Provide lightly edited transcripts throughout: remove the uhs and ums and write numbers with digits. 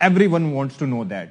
Everyone wants to know that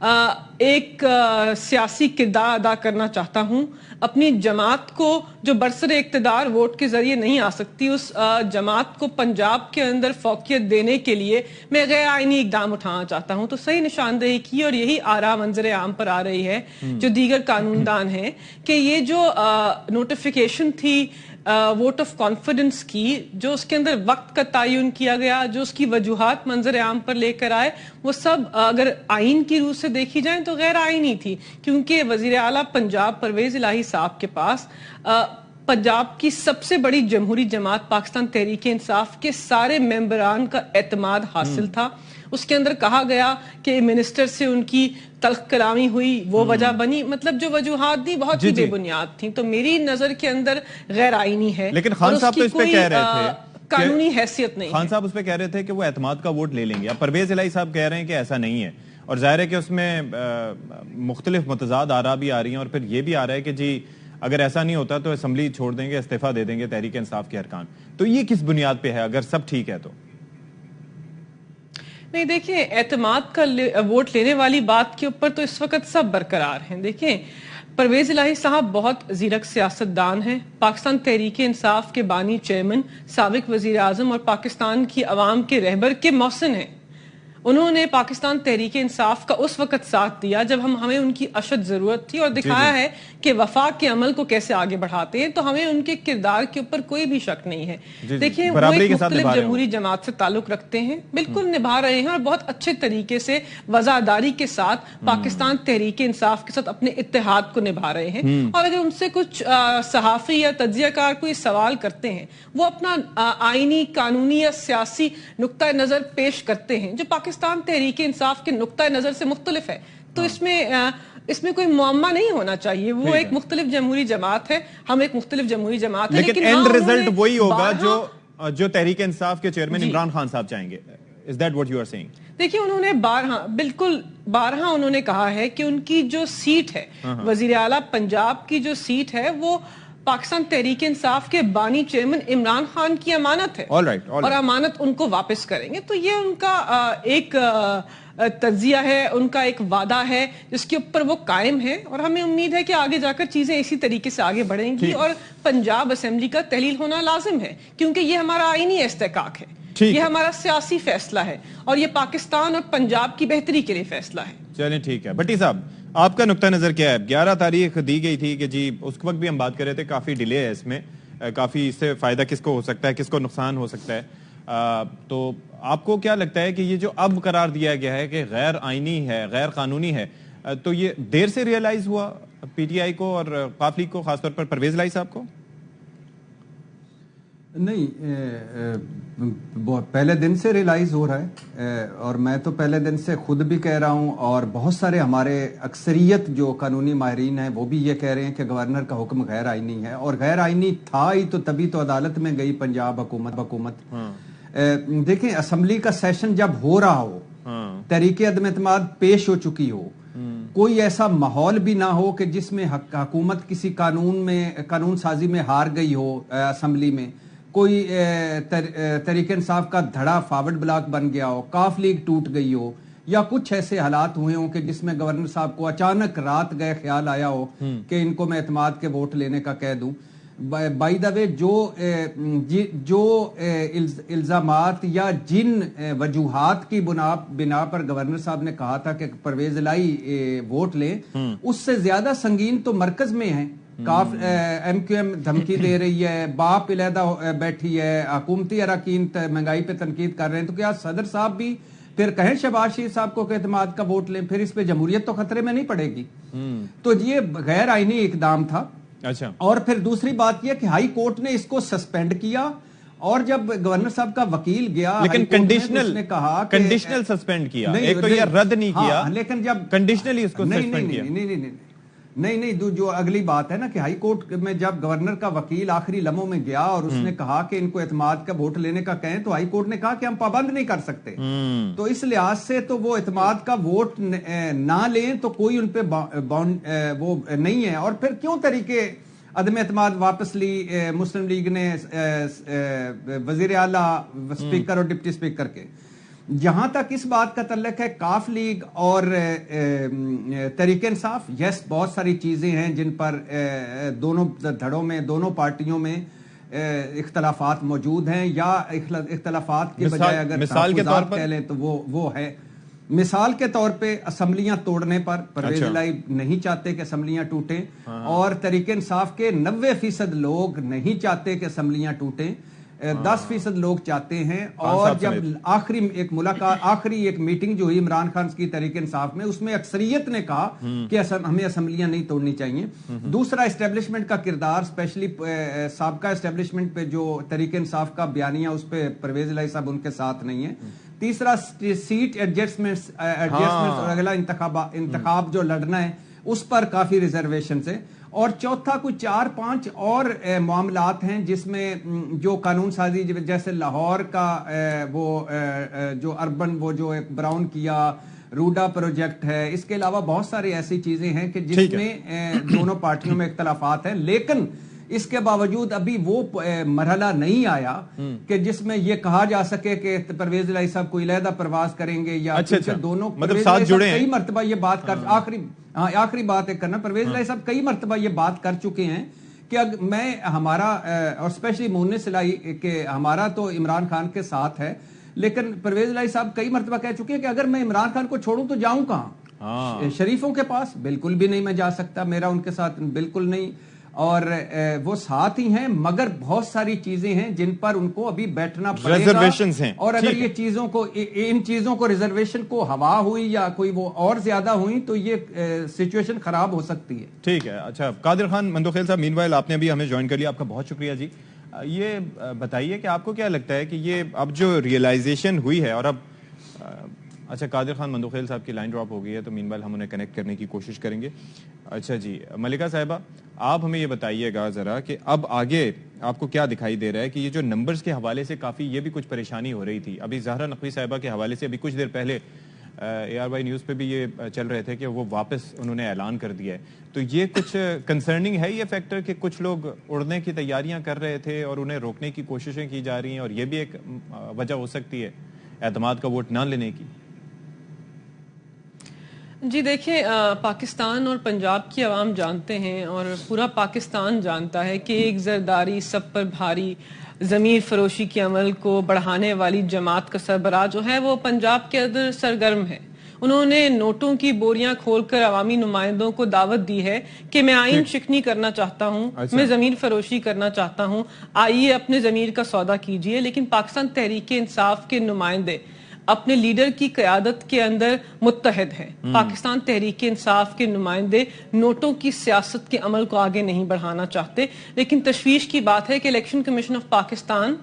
ایک سیاسی کردار ادا کرنا چاہتا ہوں. اپنی جماعت کو جو برسر اقتدار ووٹ کے ذریعے نہیں آ سکتی، اس جماعت کو پنجاب کے اندر فوقیت دینے کے لیے میں غیر آئینی اقدام اٹھانا چاہتا ہوں. تو صحیح نشاندہی کی، اور یہی آراء منظر عام پر آ رہی ہے جو دیگر قانون دان ہیں کہ یہ جو نوٹیفیکیشن تھی ووٹ آف کانفیڈنس کی، جو اس کے اندر وقت کا تعین کیا گیا، جو اس کی وجوہات منظر عام پر لے کر آئے، وہ سب اگر آئین کی روح سے دیکھی جائیں تو غیر آئینی تھی. کیونکہ وزیر اعلیٰ پنجاب پرویز الہی صاحب کے پاس پنجاب کی سب سے بڑی جمہوری جماعت پاکستان تحریک انصاف کے سارے ممبران کا اعتماد حاصل تھا. اس کے اندر کہا گیا کہ منسٹر سے ان کی تلخ کلامی ہوئی، وہ وجہ بنی، مطلب جو وجوہات دی بہت ہی بے بنیاد تھیں. تو میری نظر کے اندر غیر آئینی ہے. لیکن خان صاحب تو اس پہ کہہ رہے تھے قانونی حیثیت نہیں. خان صاحب اس پہ کہہ رہے تھے کہ وہ اعتماد کا ووٹ لے لیں گے. اب پرویز الہی صاحب کہہ رہے ہیں کہ ایسا نہیں ہے، اور ظاہر ہے کہ اس میں مختلف متضاد آراء بھی آ رہی ہیں، اور پھر یہ بھی آ رہا ہے کہ جی اگر ایسا نہیں ہوتا تو اسمبلی چھوڑ دیں گے، استعفیٰ دے دیں گے تحریک انصاف کے ارکان. تو یہ کس بنیاد پہ ہے اگر سب ٹھیک ہے تو؟ نہیں دیکھیں، اعتماد کا ووٹ لینے والی بات کے اوپر تو اس وقت سب برقرار ہیں. دیکھیں، پرویز الہی صاحب بہت زیرک سیاستدان ہیں، پاکستان تحریک انصاف کے بانی چیئرمین، سابق وزیر اعظم اور پاکستان کی عوام کے رہبر کے محسن ہیں. انہوں نے پاکستان تحریک انصاف کا اس وقت ساتھ دیا جب ہمیں ان کی اشد ضرورت تھی، اور دکھایا ہے کہ وفاق کے عمل کو کیسے آگے بڑھاتے ہیں. تو ہمیں ان کے کردار کے اوپر کوئی بھی شک نہیں ہے. دیکھیں، وہ ایک مختلف جمہوری جماعت سے تعلق رکھتے ہیں، بالکل نبھا رہے ہیں، اور بہت اچھے طریقے سے وزاداری کے ساتھ پاکستان تحریک انصاف کے ساتھ اپنے اتحاد کو نبھا رہے ہیں. اور اگر ان سے کچھ صحافی یا تجزیہ کار کوئی سوال کرتے ہیں، وہ اپنا آئینی، قانونی یا سیاسی نقطہ نظر پیش کرتے ہیں جو پاکستان تحریک انصاف کے نقطہ نظر سے مختلف ہے. تو اس میں کوئی معمہ نہیں ہونا چاہیے. وہ ایک مختلف جمہوری جماعت ہے، ہم ایک مختلف جمہوری جماعت ہے، لیکن اینڈ ریزلٹ وہی ہوگا جو تحریک انصاف کے چیئرمین عمران خان صاحب چاہیں گے. Is that what you are saying? دیکھیں، انہوں نے بارہا انہوں نے کہا ہے کہ ان کی جو سیٹ ہے، وزیر اعلیٰ پنجاب کی جو سیٹ ہے، وہ پاکستان تحریک انصاف کے بانی چیئرمین عمران خان کی امانت ہے، اور امانت ان کو واپس کریں گے. تو یہ ان کا ایک تجزیہ ہے، ان کا ایک وعدہ ہے جس کے اوپر وہ قائم ہے، اور ہمیں امید ہے کہ آگے جا کر چیزیں اسی طریقے سے آگے بڑھیں گی، اور پنجاب اسمبلی کا تحلیل ہونا لازم ہے، کیونکہ یہ ہمارا آئینی استحقاق ہے، یہ ہمارا سیاسی فیصلہ ہے، اور یہ پاکستان اور پنجاب کی بہتری کے لیے فیصلہ ہے. چلیں ٹھیک ہے. بھٹی صاحب، آپ کا نقطہ نظر کیا ہے؟ 11 تاریخ دی گئی تھی کہ جی اس وقت بھی ہم بات کر رہے تھے کافی ڈیلے ہے اس میں، کافی اس سے فائدہ کس کو ہو سکتا ہے، کس کو نقصان ہو سکتا ہے. تو آپ کو کیا لگتا ہے کہ یہ جو اب قرار دیا گیا ہے کہ غیر آئینی ہے، غیر قانونی ہے، تو یہ دیر سے ریئلائز ہوا پی ٹی آئی کو اور قاف لیگ کو، خاص طور پر پرویز الہی صاحب کو؟ نہیں، پہلے دن سے ریلائز ہو رہا ہے، اور میں تو پہلے دن سے خود بھی کہہ رہا ہوں، اور بہت سارے ہمارے اکثریت جو قانونی ماہرین ہیں وہ بھی یہ کہہ رہے ہیں کہ گورنر کا حکم غیر آئینی ہے، اور غیر آئینی تھا ہی تو تبھی تو عدالت میں گئی پنجاب حکومت. دیکھیں، اسمبلی کا سیشن جب ہو رہا ہو، تحریک عدم اعتماد پیش ہو چکی ہو، کوئی ایسا ماحول بھی نہ ہو کہ جس میں حکومت کسی قانون سازی میں ہار گئی ہو، اسمبلی میں کوئی تحریک انصاف کا دھڑا فارورڈ بلاک بن گیا ہو، قاف لیگ ٹوٹ گئی ہو، یا کچھ ایسے حالات ہوئے ہوں کہ جس میں گورنر صاحب کو اچانک رات گئے خیال آیا ہو کہ ان کو میں اعتماد کے ووٹ لینے کا کہہ دوں. بائی دا وے، جو الزامات یا جن وجوہات کی بنا پر گورنر صاحب نے کہا تھا کہ پرویز الہی ووٹ لیں، اس سے زیادہ سنگین تو مرکز میں ہیں. ایم کیو ایم دھمکی دے رہی ہے، باپ علیحدہ بیٹھی ہے، حکومتی اراکین مہنگائی پہ تنقید کر رہے ہیں. تو کیا صدر صاحب بھی پھر کہیں شہباز شریف صاحب کو کہ اعتماد کا ووٹ لیں؟ پھر اس پہ جمہوریت تو خطرے میں نہیں پڑے گی. تو یہ غیر آئینی اقدام تھا. اچھا. اور پھر دوسری بات یہ کہ ہائی کورٹ نے اس کو سسپینڈ کیا، اور جب گورنر صاحب کا وکیل گیا لیکن کنڈیشنل سسپینڈ کیا، ایک تو یہ رد نہیں کیا، لیکن جب کنڈیشنلی اس کو سسپینڈ کیا. نہیں، جو اگلی بات ہے نا کہ ہائی کورٹ میں جب گورنر کا وکیل آخری لمحوں میں گیا اور اس نے کہا کہ ان کو اعتماد کا ووٹ لینے کا کہیں، تو ہائی کورٹ نے کہا کہ ہم پابند نہیں کر سکتے. تو اس لحاظ سے تو وہ اعتماد کا ووٹ نہ لیں تو کوئی ان پہ وہ نہیں ہے. اور پھر کیوں طریقے عدم اعتماد واپس لی مسلم لیگ نے وزیر اعلیٰ، اسپیکر اور ڈپٹی اسپیکر کے؟ جہاں تک اس بات کا تعلق ہے کاف لیگ اور تحریک انصاف، یس بہت ساری چیزیں ہیں جن پر دونوں دھڑوں میں دونوں پارٹیوں میں اختلافات موجود ہیں، یا اختلافات کے بجائے اگر مثال کے طور پر کہہ لیں تو وہ ہے مثال کے طور پہ اسمبلیاں توڑنے پر پرویز الہی نہیں چاہتے کہ اسمبلیاں ٹوٹیں، اور تحریک انصاف کے 90% لوگ نہیں چاہتے کہ اسمبلیاں ٹوٹیں، 10% لوگ چاہتے ہیں. اور جب آخری ایک میٹنگ جو ہوئی عمران خان کی تحریک انصاف میں، اس میں اکثریت نے کہا کہ ہمیں اسمبلیاں نہیں توڑنی چاہیے. دوسرا اسٹیبلشمنٹ کا کردار، اسپیشلی سابقہ اسٹیبلشمنٹ پہ جو تحریک انصاف کا بیانیہ اس پہ پرویز الہی صاحب ان کے ساتھ نہیں ہے. تیسرا سیٹ ایڈجسٹمنٹس اور اگلا انتخاب جو لڑنا ہے اس پر کافی ریزرویشن سے. اور چوتھا کوئی 4-5 اور معاملات ہیں جس میں جو قانون سازی، جیسے لاہور کا وہ جو اربن وہ جو ایک براؤن کیا روڈا پروجیکٹ ہے، اس کے علاوہ بہت ساری ایسی چیزیں ہیں کہ جس میں دونوں پارٹیوں میں اختلافات ہیں. لیکن اس کے باوجود ابھی وہ مرحلہ نہیں آیا کہ جس میں یہ کہا جا سکے کہ پرویز الہی صاحب کوئی علیحدہ پرواز کریں گے یا دونوں. مطلب ساتھ جڑے ہیں. کئی مرتبہ یہ بات کر آخری بات ایک کرنا، پرویز الہی صاحب کئی مرتبہ یہ بات کر چکے ہیں کہ میں ہمارا اور اسپیشلی مونس الہی کہ ہمارا تو عمران خان کے ساتھ ہے، لیکن پرویز الہی صاحب کئی مرتبہ کہہ چکے ہیں کہ اگر میں عمران خان کو چھوڑوں تو جاؤں کہاں؟ شریفوں کے پاس بالکل بھی نہیں میں جا سکتا، میرا ان کے ساتھ بالکل نہیں. اور وہ ساتھ ہی ہیں، مگر بہت ساری چیزیں ہیں جن پر ان کو ابھی بیٹھنا پڑے گا. اور اگر یہ چیزوں کو ان چیزوں کو ریزرویشن کو ہوا ہوئی یا کوئی وہ اور زیادہ ہوئی تو یہ سچویشن خراب ہو سکتی ہے. ٹھیک ہے. اچھا قادر خان مندوخیل صاحب، مین وائل آپ نے بھی ہمیں جوائن کر لیا، آپ کا بہت شکریہ جی. یہ بتائیے کہ آپ کو کیا لگتا ہے کہ یہ اب جو ریئلائزیشن ہوئی ہے اور اب اچھا قادر خان مندوخیل صاحب کی لائن ڈراپ ہو گئی ہے تو مین وائل ہم انہیں کنیکٹ کرنے کی کوشش کریں گے. اچھا جی ملکہ صاحبہ، آپ ہمیں یہ بتائیے گا ذرا کہ اب آگے آپ کو کیا دکھائی دے رہا ہے کہ یہ جو نمبرز کے حوالے سے کافی یہ بھی کچھ پریشانی ہو رہی تھی. ابھی زہرا نقوی صاحبہ کے حوالے سے ابھی کچھ دیر پہلے ARY نیوز پہ بھی یہ چل رہے تھے کہ وہ واپس انہوں نے اعلان کر دیا ہے. تو یہ کچھ کنسرننگ ہے یہ فیکٹر کہ کچھ لوگ اڑنے کی تیاریاں کر رہے تھے اور انہیں روکنے کی کوششیں کی جا رہی ہیں، اور یہ بھی ایک وجہ ہو سکتی ہے اعتماد کا ووٹ نہ لینے کی؟ جی دیکھیں، پاکستان اور پنجاب کی عوام جانتے ہیں اور پورا پاکستان جانتا ہے کہ ایک زرداری سب پر بھاری ضمیر فروشی کے عمل کو بڑھانے والی جماعت کا سربراہ جو ہے وہ پنجاب کے اندر سرگرم ہے. انہوں نے نوٹوں کی بوریاں کھول کر عوامی نمائندوں کو دعوت دی ہے کہ میں آئین شکنی کرنا چاہتا ہوں، میں ضمیر فروشی کرنا چاہتا ہوں، آئیے اپنے ضمیر کا سودا کیجئے. لیکن پاکستان تحریک انصاف کے نمائندے اپنے لیڈر کی قیادت کے اندر متحد ہیں. پاکستان تحریک انصاف کے نمائندے نوٹوں کی سیاست کے عمل کو آگے نہیں بڑھانا چاہتے. لیکن تشویش کی بات ہے کہ الیکشن کمیشن آف پاکستان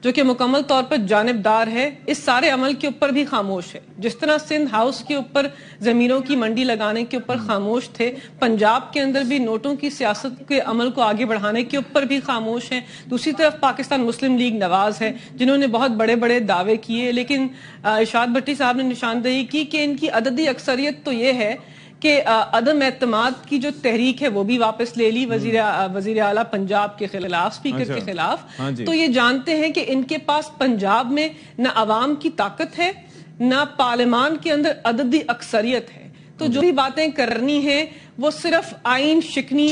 جو کہ مکمل طور پر جانبدار ہے، اس سارے عمل کے اوپر بھی خاموش ہے. جس طرح سندھ ہاؤس کے اوپر ضمیروں کی منڈی لگانے کے اوپر خاموش تھے، پنجاب کے اندر بھی نوٹوں کی سیاست کے عمل کو آگے بڑھانے کے اوپر بھی خاموش ہیں. دوسری طرف پاکستان مسلم لیگ نواز ہے جنہوں نے بہت بڑے بڑے دعوے کیے، لیکن ارشاد بھٹی صاحب نے نشاندہی کی کہ ان کی عددی اکثریت تو یہ ہے کہ عدم اعتماد کی جو تحریک ہے وہ بھی واپس لے لی وزیر اعلیٰ پنجاب کے خلاف، اسپیکر کے خلاف. تو یہ جانتے ہیں کہ ان کے پاس پنجاب میں نہ عوام کی طاقت ہے نہ پارلیمان کے اندر عددی اکثریت ہے. تو جو بھی باتیں کرنی ہیں وہ صرف آئین شکنی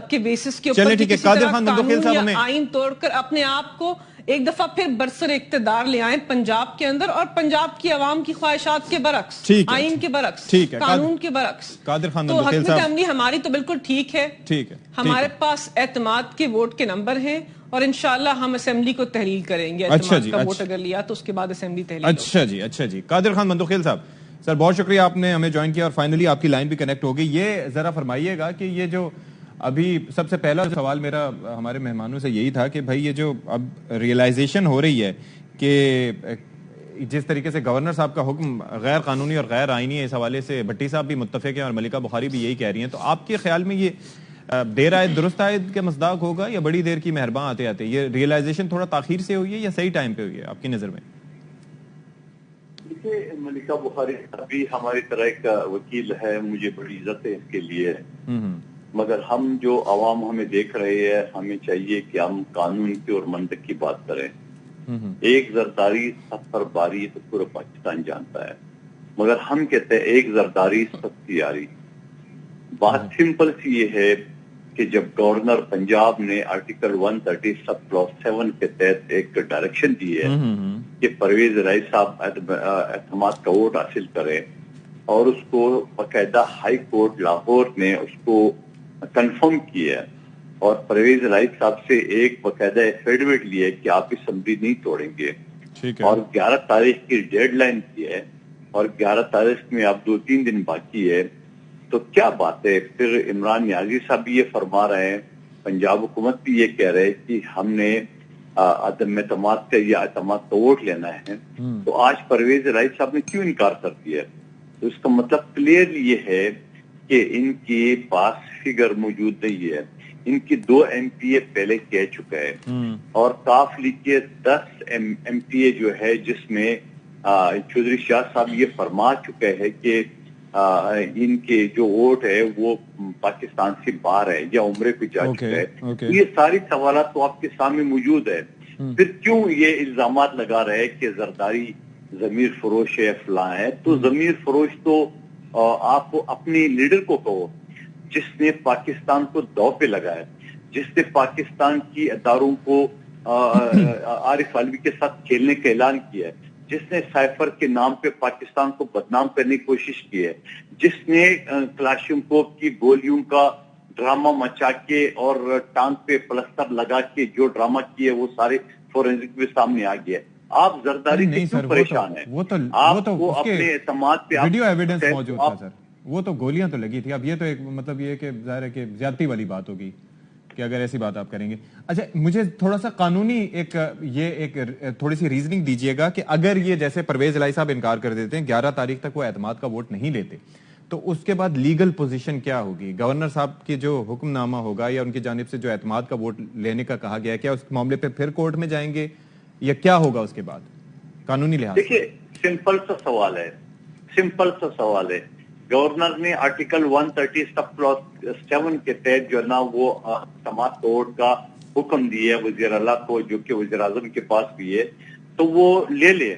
کے بیسس کے اوپر کسی طرح قانون یا آئین توڑ کر اپنے آپ کو ایک دفعہ پھر برسر اقتدار لے آئیں پنجاب کے اندر، اور پنجاب کی عوام کی خواہشات کے برعکس، آئین کے برعکس، قانون کے برعکس. تو حکمت عملی ہماری تو بالکل ٹھیک ہے، ہمارے پاس اعتماد کے ووٹ کے نمبر ہیں اور انشاءاللہ ہم اسمبلی کو تحلیل کریں گے. اعتماد کا ووٹ اگر لیا تو اس کے بعد اسمبلی تحلیل. اچھا جی قادر خان مندوخیل صاحب، سر بہت شکریہ آپ نے ہمیں جوائن کیا اور فائنلی آپ کی لائن بھی کنیکٹ ہو گئی. یہ ذرا فرمائیے گا کہ یہ جو ابھی سب سے پہلا سوال میرا ہمارے مہمانوں سے یہی تھا کہ بھائی یہ جو اب ریئلائزیشن ہو رہی ہے کہ جس طریقے سے گورنر صاحب کا حکم غیر قانونی اور غیر آئینی ہے، اس حوالے سے بھٹی صاحب بھی متفق ہیں اور ملکہ بخاری بھی یہی کہہ رہی ہیں، تو آپ کے خیال میں یہ دیر آئے درست آئے کے مصداق ہوگا یا بڑی دیر کی مہرباں آتے آتے یہ ریئلائزیشن تھوڑا تاخیر سے ہوئی ہے یا صحیح ٹائم پہ ہوئی ہے آپ کی نظر میں؟ دیکھیے ملکہ بخاری ابھی ہماری طرح کا وکیل ہے، مجھے بڑی عزت ہے اس کے لیے، مگر ہم جو عوام ہمیں دیکھ رہے ہیں ہمیں چاہیے کہ ہم قانون کی اور منطق کی بات کریں. ایک زرداری 7 باری تو پورا پاکستان جانتا ہے، مگر ہم کہتے ہیں ایک زرداری 7 یاری۔ بات سمپل سی یہ ہے کہ جب گورنر پنجاب نے آرٹیکل 130 سب کلاس 7 کے تحت ایک ڈائریکشن دی ہے کہ پرویز الہی صاحب اعتماد کا ووٹ حاصل کرے، اور اس کو باقاعدہ ہائی کورٹ لاہور نے اس کو کنفرم کیا ہے، اور پرویز الہی صاحب سے ایک باقاعدہ ایفیڈیوٹ لیا ہے کہ آپ اسمبلی نہیں توڑیں گے، اور 11 تاریخ کی ڈیڈ لائن کی ہے، اور 11 تاریخ میں اب 2-3 دن باقی ہے، تو کیا بات ہے؟ پھر عمران نیازی صاحب بھی یہ فرما رہے ہیں، پنجاب حکومت بھی یہ کہہ رہے ہیں کہ ہم نے عدم اعتماد کا یا اعتماد کا ووٹ لینا ہے، تو آج پرویز الہی صاحب نے کیوں انکار کر دیا؟ تو اس کا مطلب کلیئرلی یہ ہے کہ ان کے پاس فگر موجود نہیں ہے۔ ان کی 2 MPA پہلے کہہ چکا ہے، اور کاف لیگ کے 10 MPA جو ہے، جس میں چودھری شاہ صاحب یہ فرما چکے ہیں کہ ان کے جو ووٹ ہے وہ پاکستان سے باہر ہے یا عمرے پہ جا چکا ہے۔ یہ ساری سوالات تو آپ کے سامنے موجود ہے، پھر کیوں یہ الزامات لگا رہے کہ زرداری ضمیر فروش ہے، فلاں ہے؟ تو ضمیر فروش تو آپ اپنی لیڈر کو کہو، جس نے پاکستان کو دو پہ لگایا، جس نے پاکستان کی اداروں کو عارف علوی کے ساتھ کھیلنے کا اعلان کیا ہے، جس نے سائفر کے نام پہ پاکستان کو بدنام کرنے کی کوشش کی ہے، جس نے کلاشنکوف کی گولیوں کا ڈرامہ مچا کے اور ٹانگ پہ پلستر لگا کے جو ڈرامہ کیے وہ سارے فورینسک بھی سامنے آ گیا۔ آپ زرداری سے کیوں پریشان ہیں؟ آپ کو اپنے اعتماد پہ ویڈیو ایویڈنس موجود تھا سر، وہ تو گولیاں تو لگی تھی۔ اب یہ تو ایک مطلب یہ کہ ظاہر ہے کہ زیادتی والی بات ہوگی کہ اگر ایسی بات آپ کریں گے۔ اچھا، مجھے تھوڑا سا قانونی ایک تھوڑی سی ریزننگ دیجئے گا کہ اگر یہ جیسے پرویز الہی صاحب انکار کر دیتے ہیں، 11 تاریخ تک وہ اعتماد کا ووٹ نہیں لیتے، تو اس کے بعد لیگل پوزیشن کیا ہوگی؟ گورنر صاحب کی جو حکم نامہ ہوگا یا ان کی جانب سے جو اعتماد کا ووٹ لینے کا کہا گیا ہے، کیا اس معاملے پہ پھر کورٹ میں جائیں گے یا کیا ہوگا اس کے بعد قانونی لحاظ سے؟ دیکھیے، سمپل سا سوال ہے۔ گورنر نے آرٹیکل 130 سب کلاس 7 کے تحت جو ہے نا وہ اعتماد کا ووٹ کا حکم دیا ہے وزیر اعلیٰ کو، جو کہ وزیر اعظم کے پاس بھی ہے، تو وہ لے لے،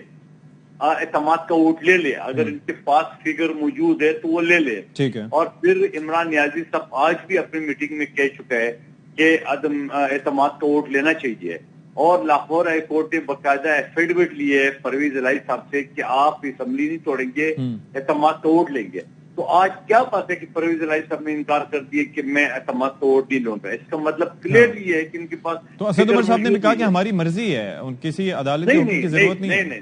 اعتماد کا ووٹ لے لے، اگر ان کے پاس فگر موجود ہے تو وہ لے لے۔ ٹھیک ہے۔ اور پھر عمران نیازی صاحب آج بھی اپنی میٹنگ میں کہہ چکا ہے کہ عدم اعتماد کا ووٹ لینا چاہیے، اور لاہور ہائی کورٹ نے باقاعدہ ایفیڈیوٹ لیے پرویز الہی صاحب سے کہ آپ اسمبلی نہیں توڑیں گے، اعتماد کا ووٹ لیں گے۔ تو آج کیا بات ہے کہ پرویز الہی صاحب نے انکار کر دیا کہ میں اعتماد کا ووٹ نہیں لوں گا؟ اس کا مطلب کلیئر یہ ہے کہ ان کے پاس تو اسد عمر صاحب نے بھی کہا کہ ہماری مرضی ہے، کسی عدالت کے حکم کی ضرورت نہیں ہے۔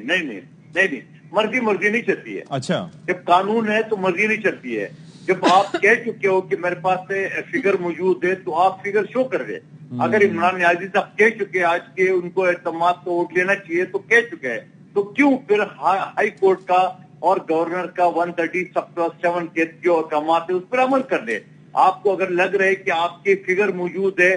نہیں، مرضی نہیں چلتی ہے۔ اچھا، جب قانون ہے تو مرضی نہیں چلتی ہے۔ جب آپ کہہ چکے ہو کہ میرے پاس فگر موجود ہے تو آپ فگر شو کر دیں۔ اگر عمران نیازی صاحب کہہ چکے آج کے ان کو اعتماد کا ووٹ لینا چاہیے تو کہہ چکے ہیں، تو کیوں پھر ہائی کورٹ کا اور گورنر کا 130 سب کلاس 7 کے جو احکامات ہے اس پر عمل کر دیں؟ آپ کو اگر لگ رہے کہ آپ کے فگر موجود ہے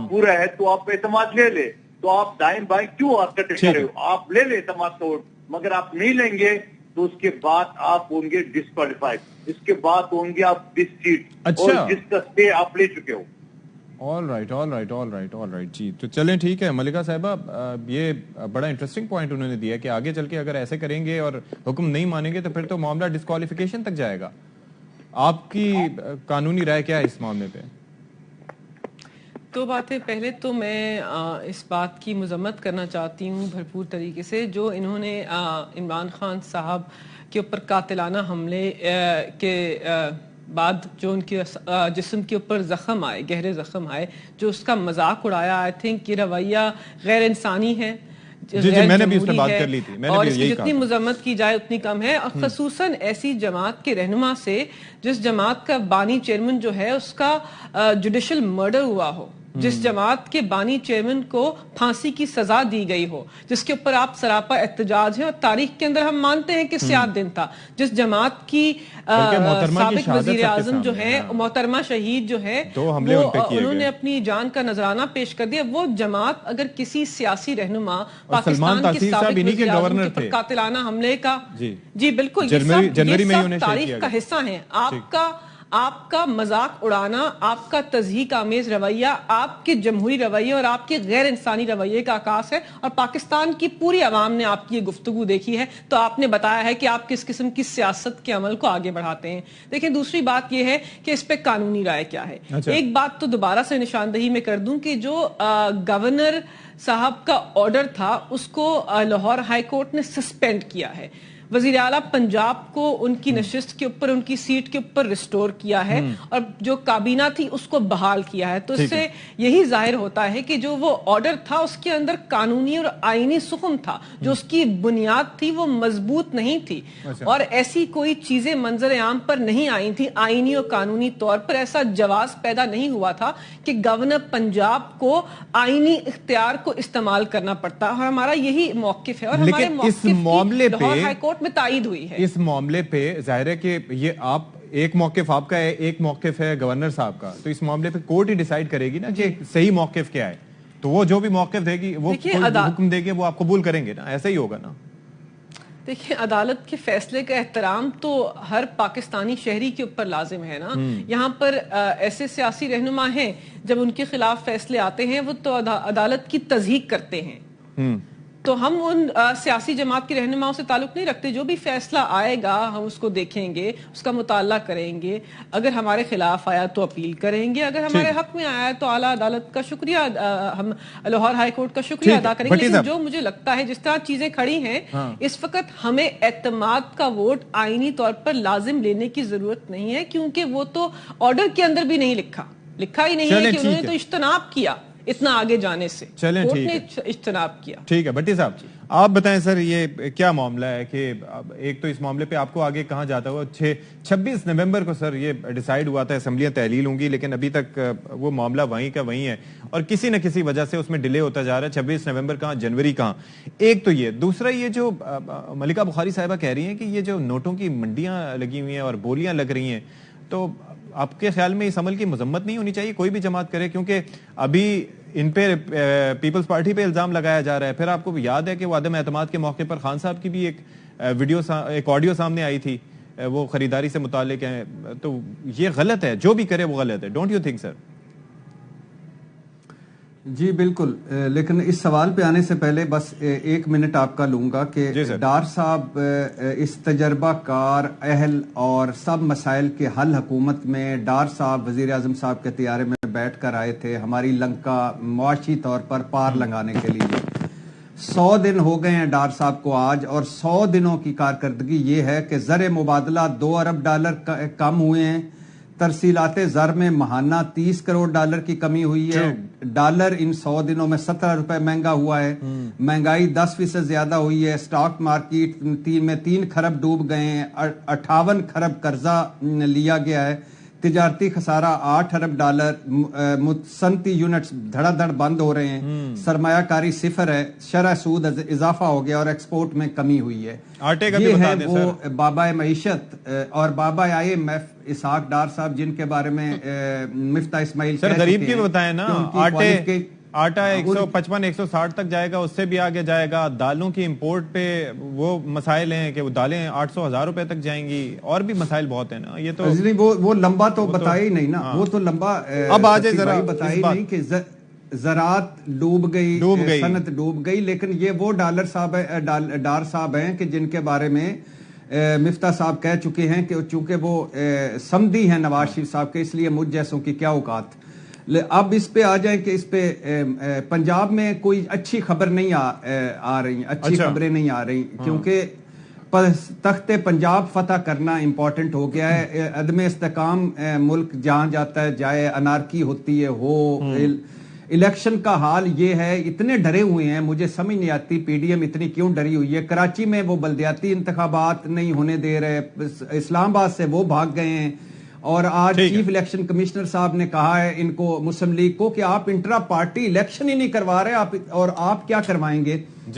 پورا ہے تو آپ اعتماد لے لے، تو آپ دائیں بائیں کیوں حرکت کر رہے ہو؟ آپ لے لیں اعتماد کا ووٹ، مگر آپ نہیں لیں گے تو اس کے بعد آپ ہوں گے ڈسکوالیفائڈ، اس کے بعد ہوں گے آپ ڈس سیٹ، اور جس کا اسٹے آپ لے چکے ہو۔ آل رائٹ جی، تو چلیں ٹھیک ہے۔ ملکہ صاحبہ، یہ بڑا انٹرسٹنگ پوائنٹ انہوں نے دیا کہ آگے چل کے اگر ایسے کریں گے اور حکم نہیں مانیں گے تو پھر تو معاملہ ڈسکوالیفیکیشن تک جائے گا۔ آپ کی قانونی رائے کیا ہے اس معاملے پہ؟ دو باتیں۔ پہلے تو میں اس بات کی مذمت کرنا چاہتی ہوں بھرپور طریقے سے جو انہوں نے عمران خان صاحب کے اوپر قاتلانہ حملے کے بعد جو ان کے جسم کے اوپر زخم آئے، گہرے زخم آئے، جو اس کا مذاق اڑایا۔ آئی تھنک یہ رویہ غیر انسانی ہے، جی میں نے بھی اس پہ بات کر لی تھی، اور اس کی جتنی مذمت کی جائے اتنی کم ہے، اور خصوصاً ایسی جماعت کے رہنما سے جس جماعت کا بانی چیئرمین جو ہے اس کا جوڈیشل مرڈر ہوا ہو، جس جماعت کے بانی چیئرمین کو پھانسی کی سزا دی گئی ہو، جس کے اوپر آپ سراپا احتجاج ہیں، اور تاریخ کے اندر ہم مانتے ہیں کہ سیاہ دن تھا، جس جماعت کی سابق وزیر اعظم جو ہے، محترمہ شہید جو ہے، انہوں نے اپنی جان کا نذرانہ پیش کر دیا۔ وہ جماعت اگر کسی سیاسی رہنما پاکستان کے سابق وزیر اعظم کے اوپر قاتلانہ حملے کا، جی بالکل، یہ سب تاریخ کا حصہ ہیں۔ آپ کا مذاق اڑانا، آپ کا تضحیک آمیز رویہ، آپ کے جمہوری رویے اور آپ کے غیر انسانی رویے کا عکاس ہے، اور پاکستان کی پوری عوام نے آپ کی یہ گفتگو دیکھی ہے تو آپ نے بتایا ہے کہ آپ کس قسم کی سیاست کے عمل کو آگے بڑھاتے ہیں. دیکھیں دوسری بات یہ ہے کہ اس پہ قانونی رائے کیا ہے. ایک بات تو دوبارہ سے نشاندہی میں کر دوں کہ جو گورنر صاحب کا آرڈر تھا اس کو لاہور ہائی کورٹ نے سسپینڈ کیا ہے. وزیر اعلیٰ پنجاب کو ان کی نشست کے اوپر، ان کی سیٹ کے اوپر ریسٹور کیا ہے اور جو کابینہ تھی اس کو بحال کیا ہے. تو اس سے یہی ظاہر ہوتا ہے کہ جو وہ آرڈر تھا اس کے اندر قانونی اور آئینی سخن تھا، جو اس کی بنیاد تھی وہ مضبوط نہیں تھی، اور ایسی کوئی چیزیں منظر عام پر نہیں آئی تھی. آئینی اور قانونی طور پر ایسا جواز پیدا نہیں ہوا تھا کہ گورنر پنجاب کو آئینی اختیار کو استعمال کرنا پڑتا، اور ہمارا یہی موقف ہے. اور ہمارے موقف کی لاہور ہائی کورٹ میں تائید ہوئی ہے. اس معاملے پہ ظاہر ہے کہ یہ آپ ایک موقف آپ کا ہے، ایک موقف ہے گورنر صاحب کا، تو اس معاملے پہ کورٹ ہی ڈیسائیڈ کرے گی نا کہ صحیح موقف کیا ہے. تو وہ جو بھی موقف دے گی، وہ حکم دے گی، وہ آپ قبول کریں گے نا، ایسا ہی ہوگا نا. دیکھیں عدالت کے فیصلے کا احترام تو ہر پاکستانی شہری کے اوپر لازم ہے نا. یہاں پر ایسے سیاسی رہنما ہیں جب ان کے خلاف فیصلے آتے ہیں وہ تو عدالت کی تصحیح کرتے ہیں. تو ہم ان سیاسی جماعت کے رہنماؤں سے تعلق نہیں رکھتے. جو بھی فیصلہ آئے گا ہم اس کو دیکھیں گے، اس کا مطالعہ کریں گے. اگر ہمارے خلاف آیا تو اپیل کریں گے، اگر ہمارے حق میں آیا تو اعلیٰ عدالت کا شکریہ، ہم لاہور ہائی کورٹ کا شکریہ ادا کریں گے. لیکن جو مجھے لگتا ہے جس طرح چیزیں کھڑی ہیں اس وقت ہمیں اعتماد کا ووٹ آئینی طور پر لازم لینے کی ضرورت نہیں ہے، کیونکہ وہ تو آرڈر کے اندر بھی نہیں لکھا ہی نہیں ہے کہ انہوں نے تو اجتناب کیا اتنا آگے جانے سے. کورٹ نے اجتناب کیا. ٹھیک ہے بھٹی صاحب، آپ بتائیں سر یہ کیا معاملہ ہے کہ ایک تو اس معاملے پہ آپ کو آگے کہاں جاتا ہوا 26 نومبر کو سر یہ ڈیسائیڈ ہوا تھا، اسمبلیاں تحلیل ہوں گی، لیکن ابھی تک وہ معاملہ وہیں کا وہیں ہے اور کسی نہ کسی وجہ سے اس میں ڈیلے ہوتا جا رہا ہے. 26 نومبر کہاں، جنوری کہاں. ایک تو یہ، دوسرا یہ جو ملکہ بخاری صاحبہ کہہ رہی ہیں کہ یہ جو نوٹوں کی منڈیاں لگی ہوئی ہیں اور بولیاں لگ رہی ہیں، تو آپ کے خیال میں اس عمل کی مذمت نہیں ہونی چاہیے کوئی بھی جماعت کرے؟ کیونکہ ابھی ان پہ پیپلز پارٹی پہ الزام لگایا جا رہا ہے. پھر آپ کو یاد ہے کہ وہ عدم اعتماد کے موقع پر خان صاحب کی بھی ایک آڈیو سامنے آئی تھی، وہ خریداری سے متعلق ہے. تو یہ غلط ہے، جو بھی کرے وہ غلط ہے. ڈونٹ یو تھنک سر؟ جی بالکل، لیکن اس سوال پہ آنے سے پہلے بس 1 منٹ آپ کا لوں گا کہ ڈار صاحب اس تجربہ کار اہل اور سب مسائل کے حل حکومت میں ڈار صاحب وزیر اعظم صاحب کے طیارے میں بیٹھ کر آئے تھے ہماری لنکا معاشی طور پر پار لگانے کے لیے. 100 دن ہو گئے ہیں ڈار صاحب کو آج، اور 100 دنوں کی کارکردگی یہ ہے کہ زر مبادلہ $2 ارب کم ہوئے ہیں. ترسیلات زر میں ماہانہ $30 کروڑ کی کمی ہوئی ہے. ڈالر ان 100 دنوں میں 17 روپے مہنگا ہوا ہے. مہنگائی 10% زیادہ ہوئی ہے. سٹاک مارکیٹ میں 3 کھرب ڈوب گئے ہیں. 58 کھرب قرضہ لیا گیا ہے. تجارتی خسارہ $8 ارب. صنعتی یونٹس دھڑا دھڑ بند ہو رہے ہیں. سرمایہ کاری 0 ہے. شرح سود اضافہ ہو گیا اور ایکسپورٹ میں کمی ہوئی ہے. یہ ہے وہ بابا معیشت اور بابا IMF اسحاق ڈار صاحب، جن کے بارے میں مفتاح اسماعیل سر غریب کی بتائیں نا. آٹا 155-160 تک جائے گا، اس سے بھی آگے جائے گا. دالوں کی امپورٹ پہ وہ مسائل ہیں کہ وہ دالیں 800-1000 روپے تک جائیں گی، اور بھی مسائل بہت ہیں نا. یہ تو وہ لمبا تو بتایا ہی نہیں نا. وہ تو لمبا اب آ جائے ذرا بتایا ہی نہیں کہ زراعت ڈوب گئی، صنعت ڈوب گئی. لیکن یہ وہ ڈار صاحب ہیں کہ جن کے بارے میں مفتاح صاحب کہہ چکے ہیں کہ چونکہ وہ سمدھی ہیں نواز شریف صاحب کے، اس لیے مجھ جیسوں کی کیا اوقات. اب اس پہ آ جائیں کہ اس پہ پنجاب میں کوئی اچھی خبر نہیں آ رہی، اچھی خبریں نہیں آ رہی، کیونکہ تخت پنجاب فتح کرنا امپورٹنٹ ہو گیا ہے. عدم استحکام ملک جہاں جاتا ہے جائے، انارکی ہوتی ہے. الیکشن کا حال یہ ہے، اتنے ڈرے ہوئے ہیں، مجھے سمجھ نہیں آتی PDM اتنی کیوں ڈری ہوئی ہے. کراچی میں وہ بلدیاتی انتخابات نہیں ہونے دے رہے، اسلام آباد سے وہ بھاگ گئے ہیں. اور آج چیف الیکشن کمشنر صاحب نے کہا ہے ان کو، مسلم لیگ کو، کہ آپ انٹرا پارٹی الیکشن ہی نہیں کروا رہے، اور آپ کیا کروائیں گے.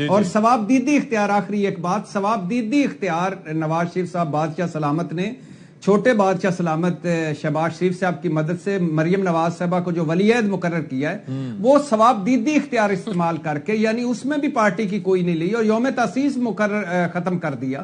اور ثواب دیدی اختیار، آخری ایک بات، ثواب دیدی اختیار نواز شریف صاحب بادشاہ سلامت نے، چھوٹے بادشاہ سلامت شہباز شریف صاحب کی مدد سے مریم نواز صاحبہ کو جو ولی عہد مقرر کیا ہے، وہ ثواب دیدی اختیار استعمال کر کے، یعنی اس میں بھی پارٹی کی کوئی نہیں لی، اور یوم تاسیس مقرر ختم کر دیا.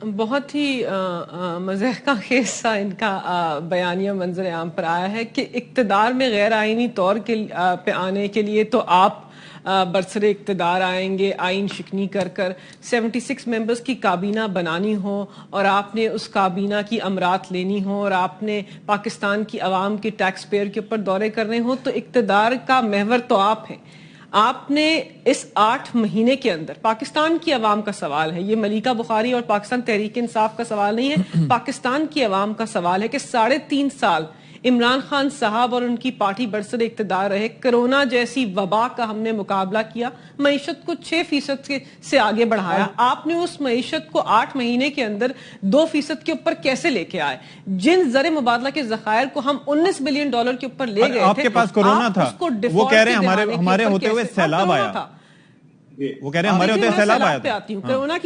بہت ہی مضحکہ خیز سا ان کا بیانیہ منظر عام پر آیا ہے کہ اقتدار میں غیر آئینی طور پہ آنے کے لیے تو آپ برسر اقتدار آئیں گے آئین شکنی کر 76 ممبرز کی کابینہ بنانی ہو اور آپ نے اس کابینہ کی امرات لینی ہو اور آپ نے پاکستان کی عوام کے ٹیکس پیئر کے اوپر دورے کرنے ہوں تو اقتدار کا محور تو آپ ہیں. آپ نے اس 8 مہینے کے اندر پاکستان کی عوام کا سوال ہے, یہ ملیکہ بخاری اور پاکستان تحریک انصاف کا سوال نہیں ہے, پاکستان کی عوام کا سوال ہے کہ 3.5 سال عمران خان صاحب اور ان کی پارٹی برسر اقتدار رہے, کرونا جیسی وبا کا ہم نے مقابلہ کیا, معیشت کو 6% سے آگے بڑھایا, آپ نے اس معیشت کو 8 مہینے کے اندر 2% کے اوپر کیسے لے کے آئے, جن زر مبادلہ کے ذخائر کو ہم $19 بلین کے اوپر لے گئے تھے, آپ کے پاس کورونا تھا, وہ کہہ رہے ہیں ہمارے ہوتے ہوئے سیلاب آیا, وہ کہہ رہے ہیں ہمارے ہوتے سیلاب آیا تھا. کرونا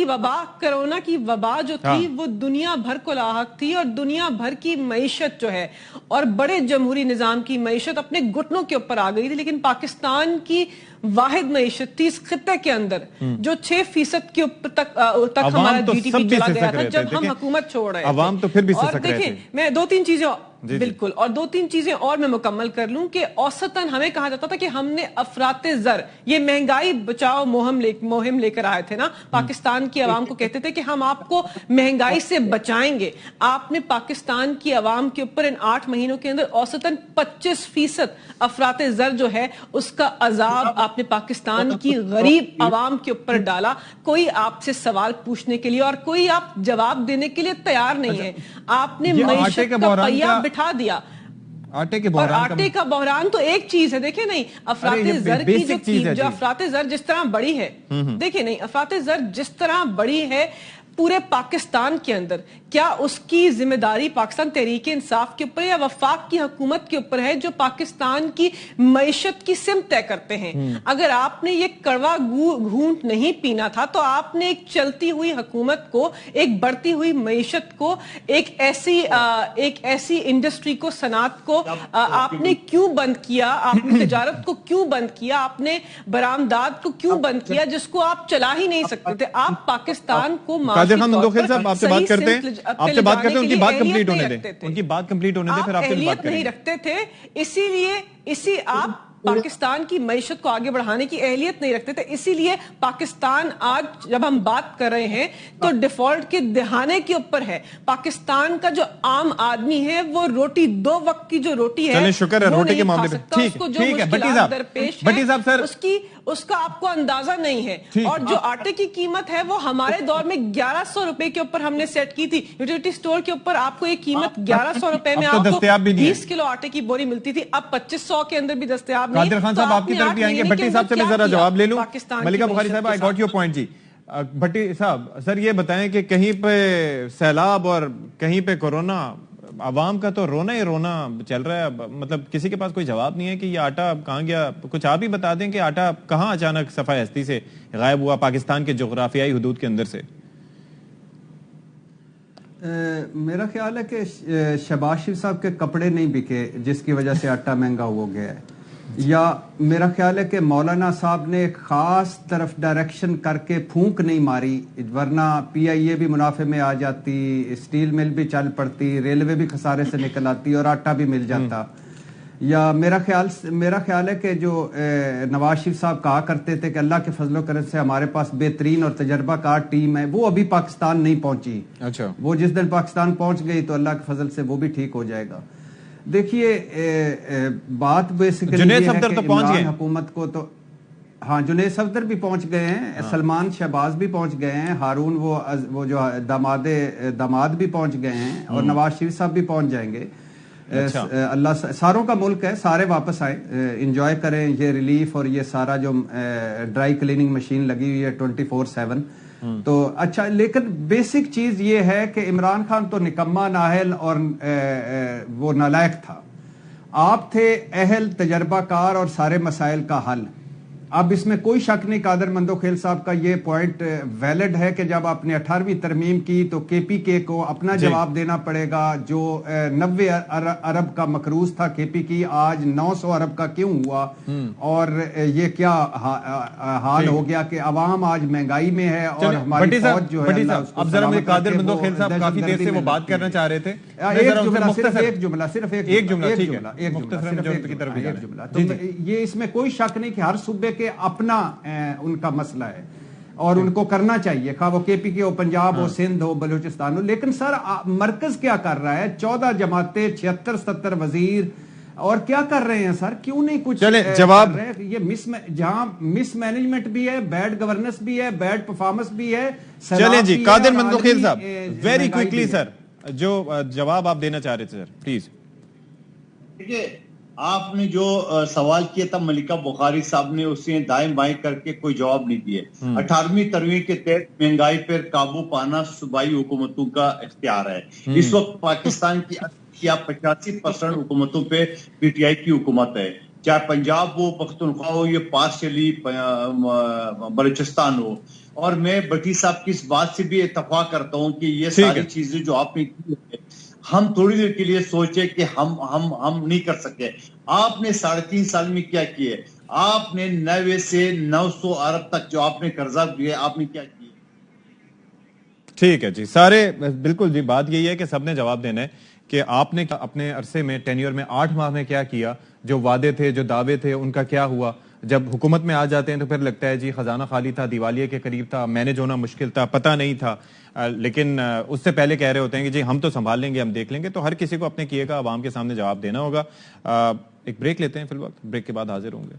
کی وبا جو تھی وہ دنیا بھر کو لاحق تھی اور دنیا بھر کی معیشت جو ہے اور بڑے جمہوری نظام کی معیشت اپنے گھٹنوں کے اوپر آ گئی تھی, لیکن پاکستان کی واحد معیشت تھی اس خطے کے اندر جو 6% کے اوپر تک ہمارا جی ٹی پی چلا گیا تھا جب ہم حکومت چھوڑ رہے تھے. عوام تو پھر بھی اور دیکھیں میں 2-3 چیزیں بالکل اور 2-3 چیزیں اور میں مکمل کر لوں کہ اوسطاً ہمیں کہا جاتا تھا کہ ہم نے افراط زر, یہ مہنگائی بچاؤ مہم لے کر آئے تھے نا, پاکستان کی عوام کو کہتے تھے کہ ہم آپ کو مہنگائی سے بچائیں گے. آپ نے پاکستان کی عوام کے اوپر ان 8 مہینوں کے اندر اوسطاً 25% افراط زر جو ہے اس کا عذاب آپ نے پاکستان کی غریب عوام کے اوپر ڈالا. کوئی آپ سے سوال پوچھنے کے لیے اور کوئی آپ جواب دینے کے لیے تیار نہیں ہے. آپ نے معیشت کا پہیہ بٹھا دیا. آٹے کے بحران تو ایک چیز ہے, دیکھیں نہیں افراط زر کی جو افراط زر جس طرح بڑی ہے, دیکھیں نہیں افراط زر جس طرح بڑی ہے پورے پاکستان کے اندر, کیا اس کی ذمہ داری پاکستان تحریک انصاف کے اوپر یا وفاق کی حکومت کے اوپر ہے جو پاکستان کی معیشت کی سمت طے کرتے ہیں؟ اگر آپ نے یہ کڑوا گھونٹ نہیں پینا تھا تو آپ نے ایک چلتی ہوئی حکومت کو, ایک بڑھتی ہوئی معیشت کو, ایک ایسی انڈسٹری کو, صنعت کو آپ نے کیوں بند کیا؟ آپ نے تجارت کو کیوں بند کیا؟ آپ نے برآمدات کو کیوں بند کیا جس کو آپ چلا ہی نہیں سکتے تھے؟ آپ پاکستان کو صاحب آپ سے بات کرتے ہیں, ان کی بات کمپلیٹ ہونے دیں, ان کی بات کمپلیٹ ہونے دیں, پھر آپ سے بات کریں. نہیں رکھتے تھے, اسی آپ پاکستان کی معیشت کو آگے بڑھانے کی اہلیت نہیں رکھتے تھے. اسی لیے پاکستان آج جب ہم بات کر رہے ہیں تو ڈیفالٹ کے دہانے کے اوپر ہے. پاکستان کا جو عام آدمی ہے وہ روٹی 2 وقت کی جو روٹی ہے, چلیں شکر ہے روٹی کے معاملے پہ ٹھیک ہے. بھٹی صاحب سر اس کا آپ کو اندازہ نہیں ہے. اور جو آٹے کی قیمت ہے وہ ہمارے دور میں 1100 روپے کے اوپر ہم نے سیٹ کی تھی. یوٹیلیٹی سٹور کے اوپر آپ کو یہ قیمت 1100 روپے میں آپ کو 20 کلو آٹے کی بوری ملتی تھی, اب 2500 کے اندر بھی دستیاب. قادر خان صاحب آپ کی طرف بھی آئیں گے, بھٹی صاحب سے میں ذرا جواب لے لوں. ملیکہ بخاری صاحب آئی گاٹ یور پوائنٹ. جی بھٹی صاحب سر یہ بتائیں کہ کہیں پہ سیلاب اور کہیں پہ کورونا, عوام کا تو رونا ہی رونا چل رہا ہے, مطلب کسی کے پاس کوئی جواب نہیں ہے کہ یہ آٹا کہاں گیا. کچھ آپ ہی بتا دیں کہ آٹا کہاں اچانک صفحہ ہستی سے غائب ہوا پاکستان کے جغرافیائی حدود کے اندر سے؟ میرا خیال ہے کہ شہباز شریف صاحب کے کپڑے نہیں بکے جس کی وجہ سے آٹا مہنگا ہو گیا ہے, یا میرا خیال ہے کہ مولانا صاحب نے ایک خاص طرف ڈائریکشن کر کے پھونک نہیں ماری, ورنہ پی آئی اے بھی منافع میں آ جاتی, اسٹیل مل بھی چل پڑتی, ریلوے بھی خسارے سے نکل آتی اور آٹا بھی مل جاتا. یا میرا خیال ہے کہ جو نواز شریف صاحب کہا کرتے تھے کہ اللہ کے فضل و کرم سے ہمارے پاس بہترین اور تجربہ کار ٹیم ہے, وہ ابھی پاکستان نہیں پہنچی. اچھا, وہ جس دن پاکستان پہنچ گئی تو اللہ کے فضل سے وہ بھی ٹھیک ہو جائے گا. دیکھیے بات بیسیکلی یہ ہے کہ عمران حکومت کو تو ہاں جنید صفدر بھی پہنچ گئے ہیں, سلمان شہباز بھی پہنچ گئے ہیں, ہارون وہ جو داماد بھی پہنچ گئے ہیں, اور نواز شریف صاحب بھی پہنچ جائیں گے. اللہ ساروں کا ملک ہے, سارے واپس آئیں, انجوائے کریں یہ ریلیف اور یہ سارا جو ڈرائی کلیننگ مشین لگی ہوئی ہے 24/7. تو اچھا, لیکن بیسک چیز یہ ہے کہ عمران خان تو نکما, نااہل اور وہ نالائق تھا. آپ تھے اہل, تجربہ کار اور سارے مسائل کا حل. اب اس میں کوئی شک نہیں قادر مندوخیل صاحب کا یہ پوائنٹ ویلڈ ہے کہ جب آپ نے 18ویں ترمیم کی تو کے پی کے کو اپنا جواب دینا پڑے گا. جو 90 ارب کا مقروض تھا کے پی کی آج 900 ارب کا کیوں ہوا, اور یہ کیا حال ہو گیا کہ عوام آج مہنگائی میں ہے اور ہماری فوج جو ہے. اب ذرا میں قادر مندوخیل صاحب کافی دیر سے وہ بات کرنا چاہ رہے تھے. ایک جملہ تو یہ اس میں کوئی شک نہیں کہ ہر صوبے کے اپنا ان کا مسئلہ ہے اور ان کو کرنا چاہیے, خواہ وہ کے پی کے ہو, پنجاب ہو, سندھ ہو, بلوچستان ہو. لیکن سر مرکز کیا کر رہا ہے؟ 14 جماعتیں, 76-77 وزیر, اور کیا کر رہے ہیں سر؟ کیوں نہیں کچھ جواب؟ یہ جہاں مس مینجمنٹ بھی ہے, بیڈ گورننس بھی ہے, بیڈ پرفارمنس بھی ہے. چلیں جی قادر مندوخیل صاحب ویری کوئکلی سر جو جواب آپ دینا چاہ رہے تھے سر پلیز. دیکھیے آپ نے جو سوال کیا تھا ملکہ بخاری صاحب نے, اس نے دائیں بائیں کر کے کوئی جواب نہیں دیے. 18ویں ترمیم کے تحت مہنگائی پر قابو پانا صوبائی حکومتوں کا اختیار ہے. اس وقت پاکستان کی 85% حکومتوں پہ پی ٹی آئی کی حکومت ہے, چاہے پنجاب ہو, پختونخوا ہو, یہ پارشلی بلوچستان ہو. اور میں بٹی صاحب کی اس بات سے بھی اتفاق کرتا ہوں کہ یہ ساری چیزیں جو آپ نے کی ہے, ہم تھوڑی دیر کے لیے سوچے کہ ہم نہیں کر سکے. آپ نے 3.5 سال میں کیا کیے؟ آپ نے 90 سے 900 ارب تک جو آپ نے قرضہ دیا, آپ نے کیا کیا؟ ٹھیک ہے جی, سارے بالکل جی بات یہی ہے کہ سب نے جواب دینا ہے کہ آپ نے اپنے عرصے میں ٹینیور میں 8 ماہ میں کیا کیا, جو وعدے تھے, جو دعوے تھے, ان کا کیا ہوا. جب حکومت میں آ جاتے ہیں تو پھر لگتا ہے جی خزانہ خالی تھا, دیوالیے کے قریب تھا, مینیج ہونا مشکل تھا, پتہ نہیں تھا. لیکن اس سے پہلے کہہ رہے ہوتے ہیں کہ جی ہم تو سنبھال لیں گے, ہم دیکھ لیں گے. تو ہر کسی کو اپنے کیے کا عوام کے سامنے جواب دینا ہوگا. ایک بریک لیتے ہیں فی الوقت, بریک کے بعد حاضر ہوں گے.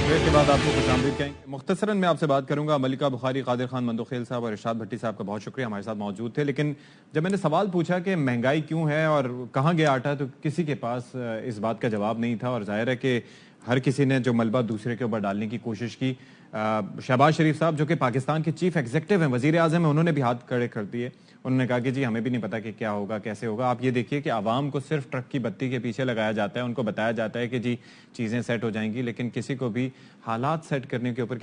بریک کے بعد آپ کو خوش آمدید کہیں گے. مختصراً میں آپ سے بات کروں گا. ملکہ بخاری, قادر خان مندوخیل صاحب اور ارشاد بھٹی صاحب کا بہت شکریہ, ہمارے ساتھ موجود تھے. لیکن جب میں نے سوال پوچھا کہ مہنگائی کیوں ہے اور کہاں گیا آٹا, تو کسی کے پاس اس بات کا جواب نہیں تھا. اور ظاہر ہے کہ ہر کسی نے جو ملبہ دوسرے کے اوپر ڈالنے کی کوشش کی. شہباز شریف صاحب جو کہ پاکستان کے چیف ایگزیکٹو ہیں, وزیر اعظم ہیں, انہوں نے بھی ہاتھ کھڑے کر دیے. انہوں نے کہا کہ جی ہمیں بھی نہیں پتا کہ کیا ہوگا, کیسے ہوگا. آپ یہ دیکھیے کہ عوام کو صرف ٹرک کی بتی کے پیچھے لگایا جاتا ہے, ان کو بتایا جاتا ہے کہ جی چیزیں سیٹ ہو جائیں گی, لیکن کسی کو بھی حالات سیٹ کرنے کے اوپر